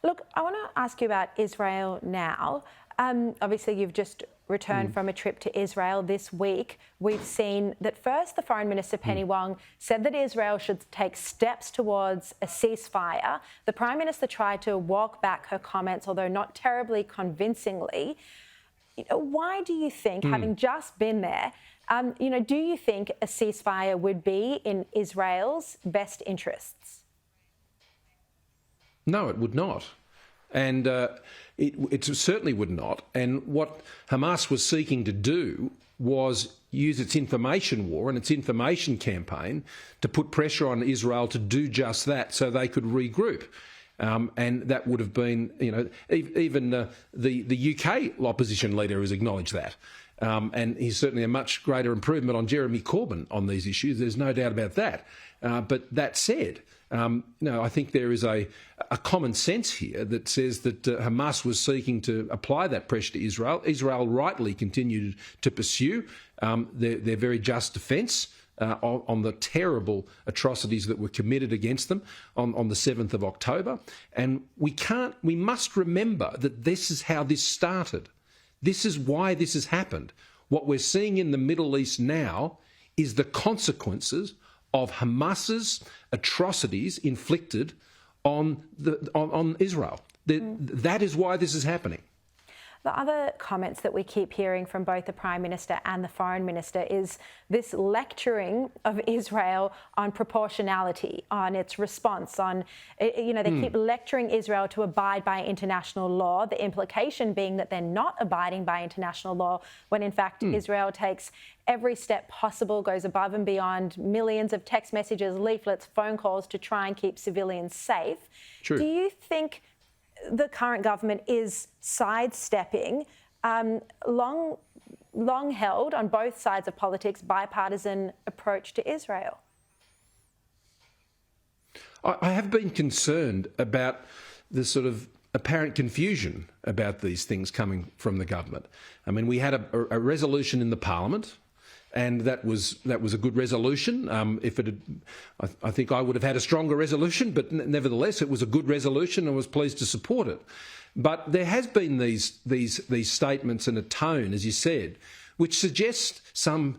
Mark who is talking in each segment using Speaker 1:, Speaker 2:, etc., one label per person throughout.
Speaker 1: Look, I want to ask you about Israel now. Obviously, you've just returned from a trip to Israel this week. We've seen that first the Foreign Minister Penny Wong said that Israel should take steps towards a ceasefire. The Prime Minister tried to walk back her comments, although not terribly convincingly. Why do you think, having just been there, do you think a ceasefire would be in Israel's best interests?
Speaker 2: No, it would not. And it certainly would not. And what Hamas was seeking to do was use its information war and its information campaign to put pressure on Israel to do just that so they could regroup. And that would have been, even the UK opposition leader has acknowledged that. And he's certainly a much greater improvement on Jeremy Corbyn on these issues. There's no doubt about that. But that said, I think there is a common sense here that says that Hamas was seeking to apply that pressure to Israel. Israel rightly continued to pursue their very just defence on the terrible atrocities that were committed against them on the 7th of October. And we must remember that this is how this started. This is why this has happened. What we're seeing in the Middle East now is the consequences of Hamas's atrocities inflicted on Israel. That is why this is happening.
Speaker 1: The other comments that we keep hearing from both the Prime Minister and the Foreign Minister is this lecturing of Israel on proportionality, on its response, they keep lecturing Israel to abide by international law, the implication being that they're not abiding by international law, when in fact Israel takes every step possible, goes above and beyond, millions of text messages, leaflets, phone calls to try and keep civilians safe.
Speaker 2: True.
Speaker 1: Do you think the current government is sidestepping long held on both sides of politics bipartisan approach to Israel?
Speaker 2: I have been concerned about the sort of apparent confusion about these things coming from the government. I mean, we had a resolution in the Parliament, and that was a good resolution. I think I would have had a stronger resolution, but nevertheless, it was a good resolution, and I was pleased to support it. But there has been these statements and a tone, as you said, which suggests some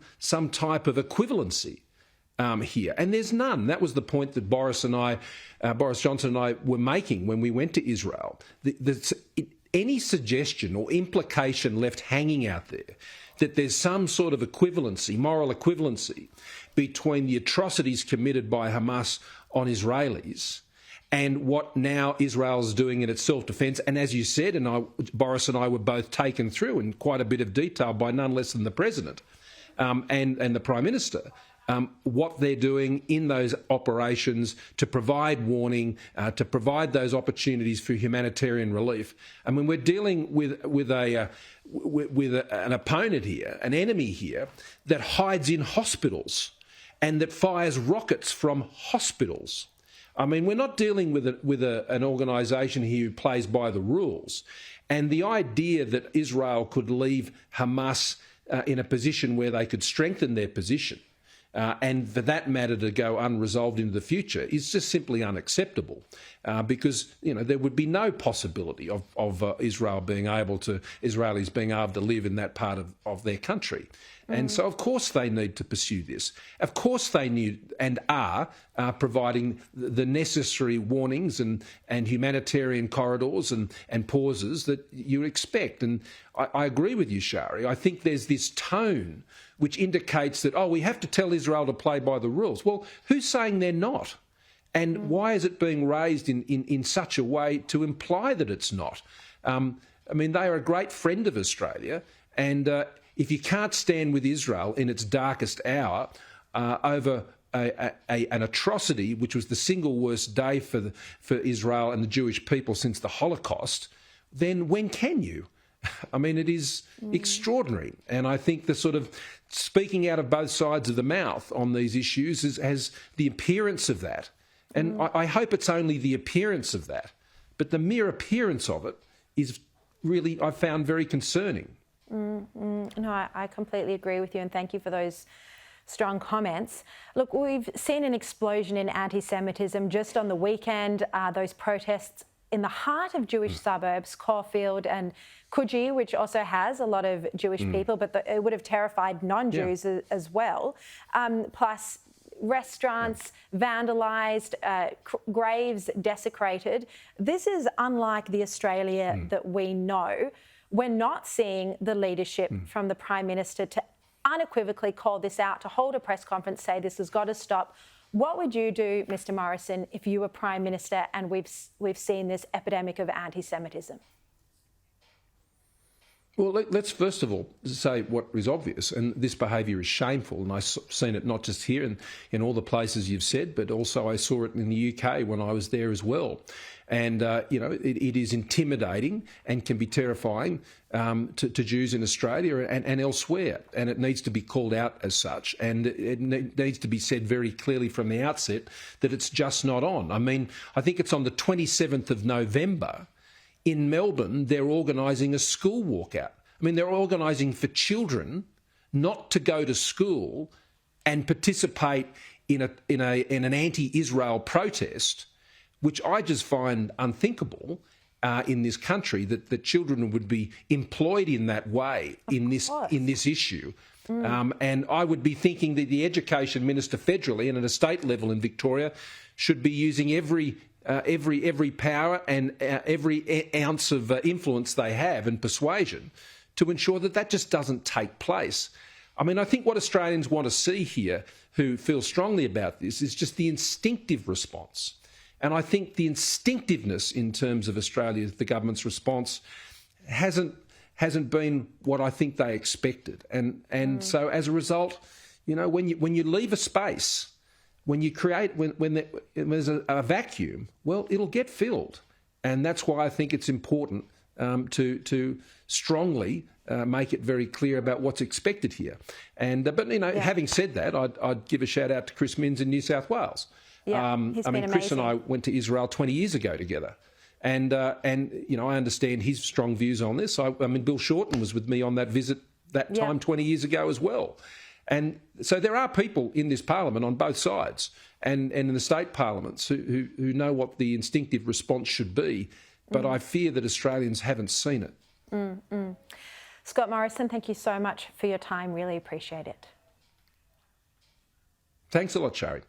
Speaker 2: type of equivalency here, and there's none. That was the point that Boris Johnson and I were making when we went to Israel. Any suggestion or implication left hanging out there that there's some sort of equivalency, moral equivalency, between the atrocities committed by Hamas on Israelis and what now Israel's doing in its self-defence. And as you said, Boris and I were both taken through in quite a bit of detail by none less than the President and the Prime Minister, what they're doing in those operations to provide warning, to provide those opportunities for humanitarian relief. I mean, we're dealing with an opponent here, an enemy here, that hides in hospitals and that fires rockets from hospitals. I mean, we're not dealing with an organisation here who plays by the rules. And the idea that Israel could leave Hamas in a position where they could strengthen their position, and for that matter to go unresolved into the future, is just simply unacceptable, because there would be no possibility of Israelis being able to live in that part of their country. And so, of course, they need to pursue this. Of course, they need and are providing the necessary warnings and humanitarian corridors and pauses that you expect. And I agree with you, Sharri. I think there's this tone which indicates that, we have to tell Israel to play by the rules. Well, who's saying they're not? And why is it being raised in such a way to imply that it's not? I mean, they are a great friend of Australia, and if you can't stand with Israel in its darkest hour over an atrocity, which was the single worst day for Israel and the Jewish people since the Holocaust, then when can you? I mean, it is extraordinary. And I think the sort of speaking out of both sides of the mouth on these issues has the appearance of that. And I hope it's only the appearance of that. But the mere appearance of it is really, I found, very concerning.
Speaker 1: No, I completely agree with you, and thank you for those strong comments. Look, we've seen an explosion in anti-Semitism just on the weekend, those protests in the heart of Jewish suburbs, Caulfield and Coogee, which also has a lot of Jewish people, but it would have terrified non-Jews as well. Plus restaurants vandalised, graves desecrated. This is unlike the Australia that we know. We're not seeing the leadership from the Prime Minister to unequivocally call this out, to hold a press conference, say this has got to stop. What would you do, Mr Morrison, if you were Prime Minister and we've seen this epidemic of anti-Semitism?
Speaker 2: Well, let's first of all say what is obvious, and this behaviour is shameful, and I've seen it not just here in all the places you've said, but also I saw it in the UK when I was there as well. And, it is intimidating and can be terrifying to Jews in Australia and elsewhere, and it needs to be called out as such, and it needs to be said very clearly from the outset that it's just not on. I mean, I think it's on the 27th of November. In Melbourne, they're organising a school walkout. I mean, they're organising for children not to go to school and participate in an anti-Israel protest, which I just find unthinkable in this country, that children would be employed in that way in this issue. And I would be thinking that the Education Minister federally and at a state level in Victoria should be using every power and every ounce of influence they have and persuasion to ensure that just doesn't take place. I mean, I think what Australians want to see here, who feel strongly about this, is just the instinctive response. And I think the instinctiveness in terms of Australia, the government's response, hasn't been what I think they expected. And so as a result, when you leave a space, when there's a vacuum, well, it'll get filled. And that's why I think it's important to strongly make it very clear about what's expected here. And having said that, I'd give a shout out to Chris Minns in New South Wales.
Speaker 1: Yeah, he's been
Speaker 2: Chris
Speaker 1: amazing.
Speaker 2: and I went to Israel 20 years ago together. And I understand his strong views on this. Bill Shorten was with me on that visit that time 20 years ago as well. And so there are people in this parliament on both sides and in the state parliaments who know what the instinctive response should be, but I fear that Australians haven't seen it.
Speaker 1: Scott Morrison, thank you so much for your time. Really appreciate it.
Speaker 2: Thanks a lot, Sharri.